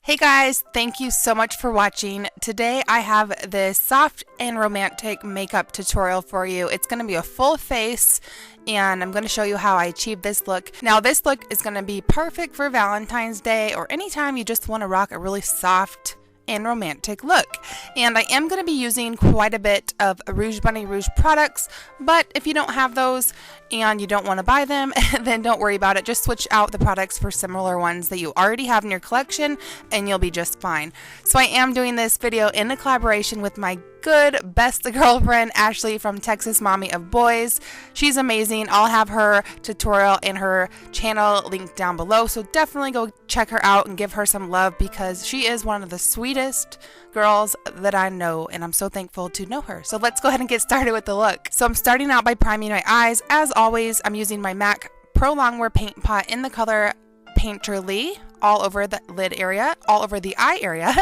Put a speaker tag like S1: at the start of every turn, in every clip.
S1: Hey guys, thank you so much for watching. Today I have this soft and romantic makeup tutorial for you. It's going to be a full face and I'm going to show you how I achieved this look. Now this look is going to be perfect for Valentine's Day or anytime you just want to rock a really soft and romantic look. And I am going to be using quite a bit of Rouge Bunny Rouge products, but if you don't have those and you don't want to buy them, then don't worry about it. Just switch out the products for similar ones that you already have in your collection and you'll be just fine. So I am doing this video in a collaboration with my good best girlfriend Ashley from TXmommyofboys. She's amazing. I'll have her tutorial and her channel linked down below, so definitely go check her out and give her some love because she is one of the sweetest girls that I know and I'm so thankful to know her. So let's go ahead and get started with the look. So I'm starting out by priming my eyes. As always, I'm using my MAC Pro Longwear paint pot in the color Painterly all over the lid area, all over the eye area,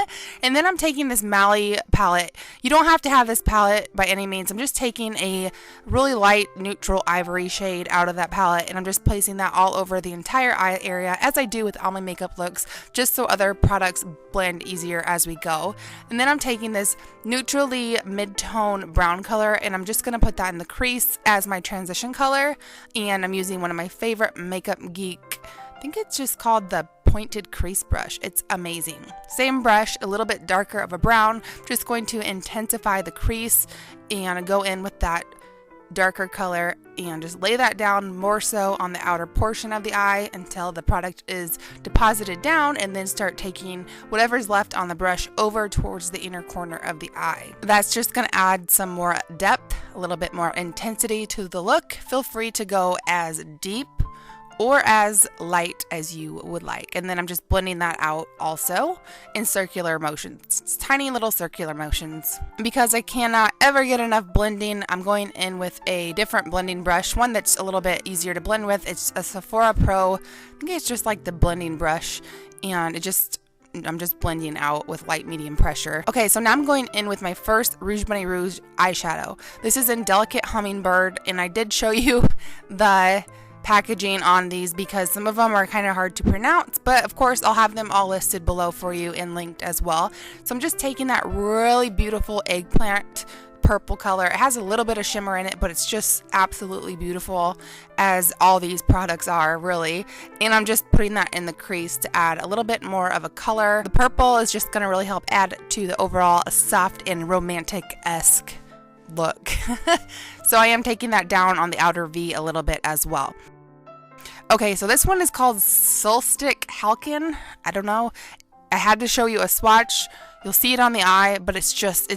S1: and then I'm taking this Mally palette. You don't have to have this palette by any means. I'm just taking a really light neutral ivory shade out of that palette and I'm just placing that all over the entire eye area as I do with all my makeup looks, just so other products blend easier as we go. And then I'm taking this neutrally mid-tone brown color and I'm just going to put that in the crease as my transition color, and I'm using one of my favorite Makeup Geek, I think it's just called the pointed crease brush. It's amazing. Same brush, a little bit darker of a brown, just going to intensify the crease and go in with that darker color and just lay that down more so on the outer portion of the eye until the product is deposited down, and then start taking whatever's left on the brush over towards the inner corner of the eye. That's just going to add some more depth, a little bit more intensity to the look. Feel free to go as deep or as light as you would like. And then I'm just blending that out also in circular motions, tiny little circular motions. Because I cannot ever get enough blending, I'm going in with a different blending brush, one that's a little bit easier to blend with. It's a Sephora Pro. I think it's just like the blending brush, and I'm just blending out with light medium pressure. Okay, so now I'm going in with my first Rouge Bunny Rouge eyeshadow. This is in Delicate Hummingbird, and I did show you the packaging on these because some of them are kind of hard to pronounce, but of course I'll have them all listed below for you and linked as well. So I'm just taking that really beautiful eggplant purple color. It has a little bit of shimmer in it, but it's just absolutely beautiful, as all these products are really, and I'm just putting that in the crease to add a little bit more of a color. The purple is just going to really help add to the overall soft and romantic-esque look. So I am taking that down on the outer V a little bit as well. Okay, so this one is called Solstick Halkin. I don't know. I had to show you a swatch. You'll see it on the eye, but it's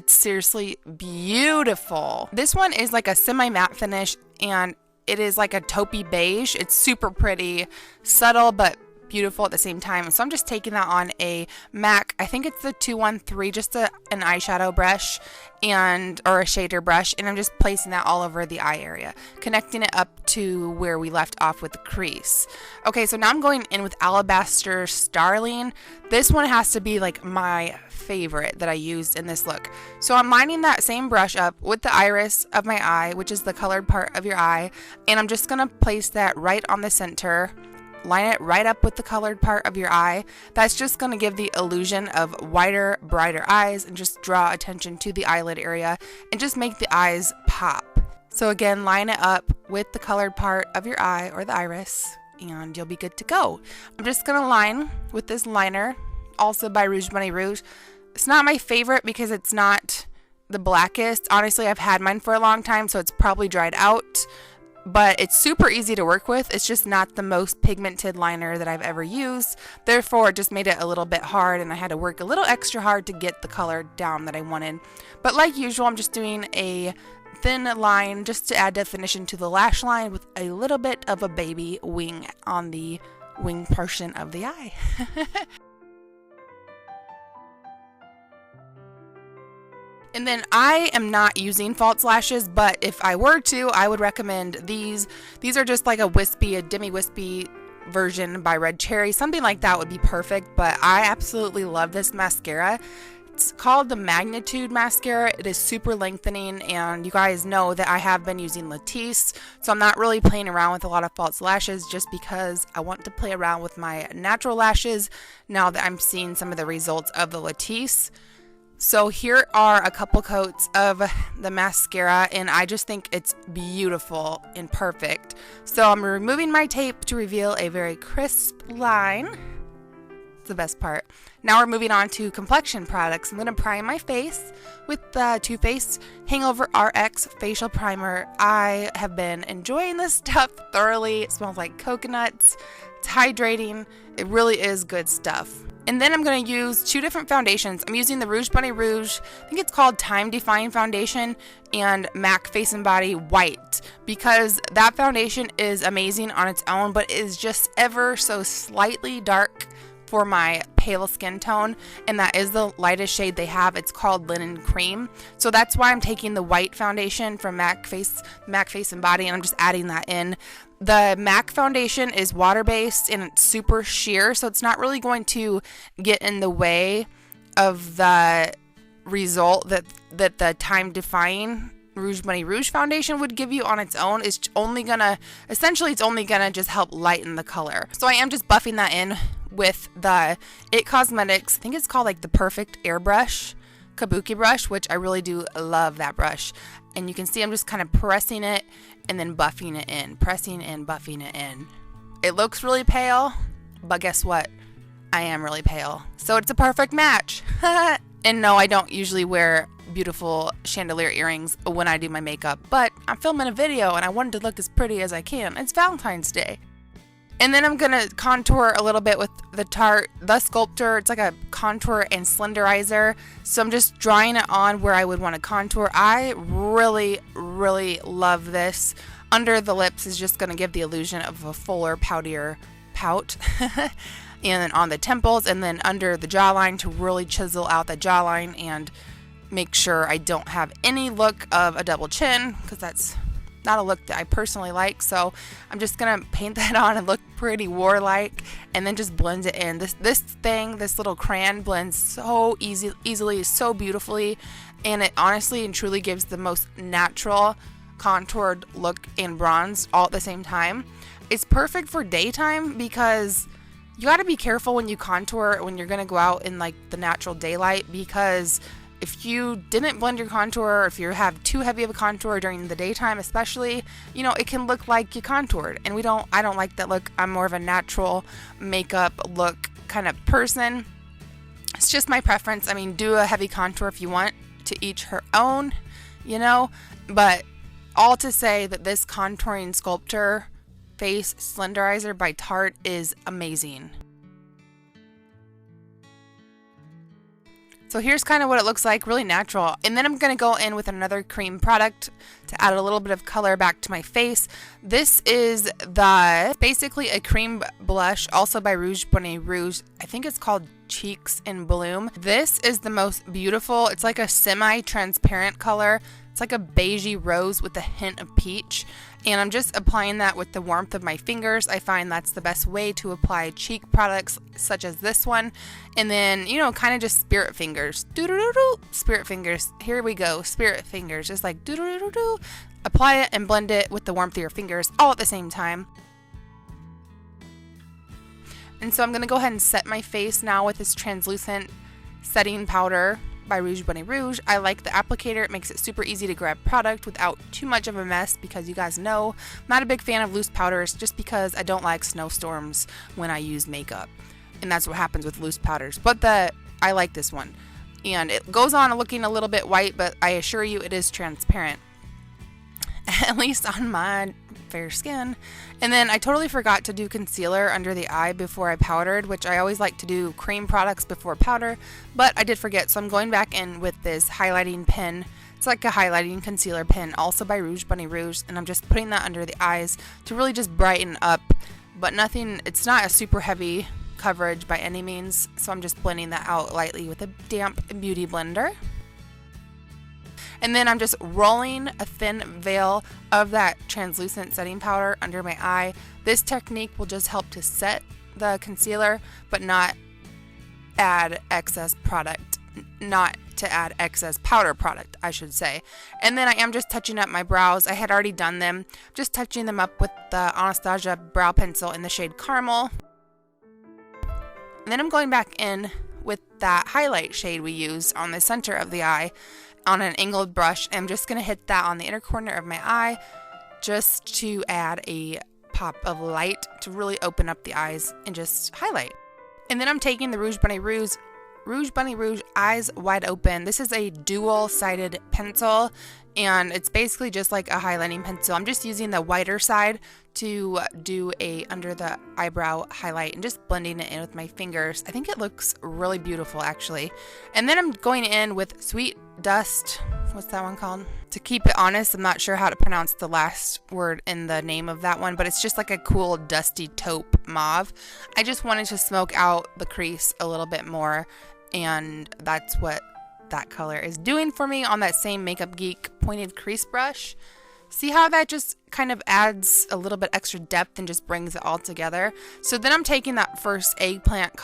S1: seriously beautiful. This one is like a semi-matte finish, and it is like a taupey beige. It's super pretty, subtle, but beautiful at the same time. So I'm just taking that on a MAC, I think it's the 213, just an eyeshadow brush or a shader brush, and I'm just placing that all over the eye area, connecting it up to where we left off with the crease. Okay, so now I'm going in with Alabaster Starling. This one has to be like my favorite that I used in this look. So I'm lining that same brush up with the iris of my eye, which is the colored part of your eye, and I'm just gonna place that right on the center. Line it right up with the colored part of your eye. That's just going to give the illusion of wider, brighter eyes and just draw attention to the eyelid area and just make the eyes pop. So again, line it up with the colored part of your eye or the iris and you'll be good to go. I'm just going to line with this liner, also by Rouge Bunny Rouge. It's not my favorite because it's not the blackest. Honestly, I've had mine for a long time, so it's probably dried out. But it's super easy to work with. It's just not the most pigmented liner that I've ever used. Therefore, it just made it a little bit hard and I had to work a little extra hard to get the color down that I wanted. But like usual, I'm just doing a thin line just to add definition to the lash line with a little bit of a baby wing on the wing portion of the eye. And then I am not using false lashes, but if I were to, I would recommend these. These are just like a demi-wispy version by Red Cherry. Something like that would be perfect, but I absolutely love this mascara. It's called the Magnitude Mascara. It is super lengthening, and you guys know that I have been using Latisse, so I'm not really playing around with a lot of false lashes just because I want to play around with my natural lashes now that I'm seeing some of the results of the Latisse. So here are a couple coats of the mascara, and I just think it's beautiful and perfect. So I'm removing my tape to reveal a very crisp line. It's the best part. Now we're moving on to complexion products. I'm going to prime my face with the Too Faced Hangover RX Facial Primer. I have been enjoying this stuff thoroughly. It smells like coconuts. It's hydrating. It really is good stuff. And then I'm going to use two different foundations. I'm using the Rouge Bunny Rouge, I think it's called Time Defying Foundation, and MAC Face and Body White, because that foundation is amazing on its own, but is just ever so slightly dark for my pale skin tone, and that is the lightest shade they have. It's called Linen Cream. So that's why I'm taking the white foundation from MAC Face and Body, and I'm just adding that in. The MAC foundation is water-based and it's super sheer, so it's not really going to get in the way of the result that the Time Defying Rouge Bunny Rouge foundation would give you on its own. It's only gonna just help lighten the color. So I am just buffing that in with the It Cosmetics, I think it's called like the Perfect Airbrush Kabuki brush, which I really do love that brush. And you can see I'm just kind of pressing it and then buffing it in, pressing and buffing it in. It looks really pale, but guess what? I am really pale. So it's a perfect match. And no, I don't usually wear beautiful chandelier earrings when I do my makeup, but I'm filming a video and I wanted to look as pretty as I can. It's Valentine's Day. And then I'm going to contour a little bit with the Tarte The Sculptor. It's like a contour and slenderizer. So I'm just drawing it on where I would want to contour. I really, really love this. Under the lips is just going to give the illusion of a fuller, poutier pout. And then on the temples and then under the jawline to really chisel out the jawline and make sure I don't have any look of a double chin, because that's not a look that I personally like. So I'm just gonna paint that on and look pretty warlike, and then just blend it in. This little crayon blends so easily, so beautifully, and it honestly and truly gives the most natural contoured look and bronze all at the same time. It's perfect for daytime because you got to be careful when you contour when you're gonna go out in like the natural daylight, because if you didn't blend your contour, or if you have too heavy of a contour during the daytime especially, you know, it can look like you contoured, and I don't like that look. I'm more of a natural makeup look kind of person. It's just my preference. I mean, do a heavy contour if you want, to each her own, you know, but all to say that this Contouring Sculptor Face Slenderizer by Tarte is amazing. So here's kind of what it looks like, really natural. And then I'm going to go in with another cream product to add a little bit of color back to my face. This is basically a cream blush, also by Rouge Bunny Rouge. I think it's called Cheeks in Bloom. This is the most beautiful. It's like a semi-transparent color. It's like a beigey rose with a hint of peach. And I'm just applying that with the warmth of my fingers. I find that's the best way to apply cheek products such as this one. And then, you know, kind of just spirit fingers. Doo-doo-doo-doo. Spirit fingers. Here we go. Spirit fingers. Just like doo-doo-doo-doo. Apply it and blend it with the warmth of your fingers all at the same time. And so I'm going to go ahead and set my face now with this translucent setting powder by Rouge Bunny Rouge. I like the applicator. It makes it super easy to grab product without too much of a mess, because you guys know I'm not a big fan of loose powders, just because I don't like snowstorms when I use makeup, and that's what happens with loose powders. But I like this one, and it goes on looking a little bit white, but I assure you it is transparent, at least on my fair skin. And then I totally forgot to do concealer under the eye before I powdered, which I always like to do cream products before powder, but I did forget. So I'm going back in with this highlighting pen. It's like a highlighting concealer pen, also by Rouge Bunny Rouge, and I'm just putting that under the eyes to really just brighten up, but nothing, it's not a super heavy coverage by any means. So I'm just blending that out lightly with a damp beauty blender. And then I'm just rolling a thin veil of that translucent setting powder under my eye. This technique will just help to set the concealer, but not add excess product not to add excess powder product, I should say. And then I am just touching up my brows. I had already done them. Just touching them up with the Anastasia brow pencil in the shade Caramel. And then I'm going back in with that highlight shade we used on the center of the eye on an angled brush. I'm just going to hit that on the inner corner of my eye just to add a pop of light to really open up the eyes and just highlight. And then I'm taking the Rouge Bunny Rouge Eyes Wide Open. This is a dual-sided pencil, and it's basically just like a highlighting pencil. I'm just using the wider side to do a under the eyebrow highlight and just blending it in with my fingers. I think it looks really beautiful, actually. And then I'm going in with Sweet Dust. What's that one called? To keep it honest, I'm not sure how to pronounce the last word in the name of that one, but it's just like a cool dusty taupe mauve. I just wanted to smoke out the crease a little bit more, and that's what that color is doing for me on that same Makeup Geek pointed crease brush. See how that just kind of adds a little bit extra depth and just brings it all together? So then I'm taking that first eggplant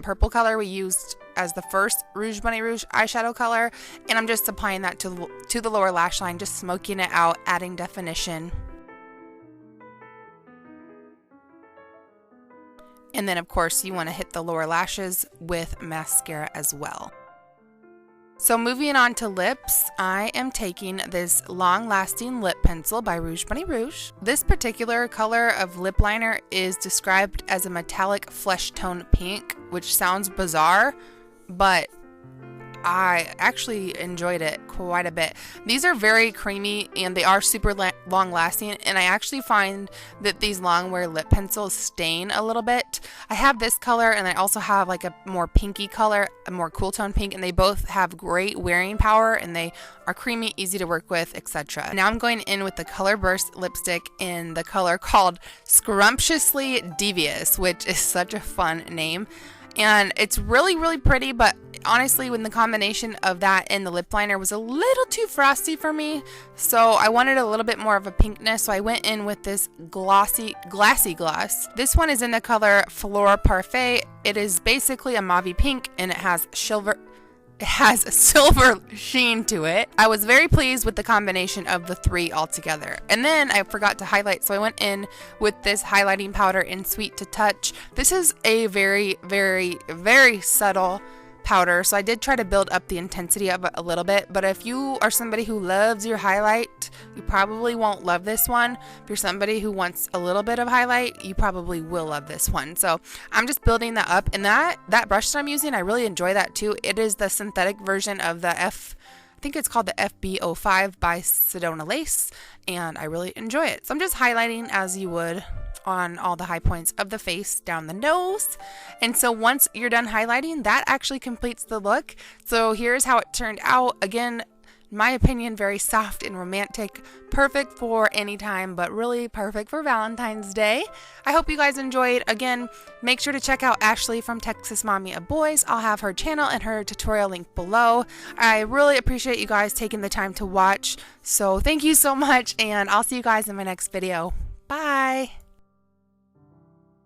S1: purple color we used as the first Rouge Bunny Rouge eyeshadow color, and I'm just applying that to the lower lash line, just smoking it out, adding definition. And then of course you want to hit the lower lashes with mascara as well. So moving on to lips, I am taking this long-lasting lip pencil by Rouge Bunny Rouge. This particular color of lip liner is described as a metallic flesh tone pink, which sounds bizarre, but I actually enjoyed it quite a bit. These are very creamy and they are super long lasting, and I actually find that these long wear lip pencils stain a little bit. I have this color and I also have like a more pinky color, a more cool tone pink, and they both have great wearing power and they are creamy, easy to work with, etc. Now I'm going in with the Color Burst lipstick in the color called Scrumptiously Devious, which is such a fun name. And it's really, really pretty, but honestly, when the combination of that and the lip liner was a little too frosty for me, so I wanted a little bit more of a pinkness, so I went in with this glassy gloss. This one is in the color Flora Parfait. It is basically a mauve pink, and it has a silver sheen to it. I was very pleased with the combination of the three altogether. And then I forgot to highlight, so I went in with this highlighting powder in Sweet to Touch. This is a very, very, very subtle powder, so I did try to build up the intensity of it a little bit, but if you are somebody who loves your highlight, you probably won't love this one. If you're somebody who wants a little bit of highlight, you probably will love this one. So I'm just building that up, and that brush that I'm using, I really enjoy that too. It is the synthetic version of the I think it's called the FB05 by Sedona Lace, and I really enjoy it. So I'm just highlighting as you would on all the high points of the face, down the nose. And so once you're done highlighting, that actually completes the look. So here's how it turned out. Again, in my opinion, very soft and romantic, perfect for any time, but really perfect for Valentine's Day. I hope you guys enjoyed. Again, make sure to check out Ashley from Texas Mommy of Boys. I'll have her channel and her tutorial link below. I really appreciate you guys taking the time to watch. So thank you so much, and I'll see you guys in my next video. Bye!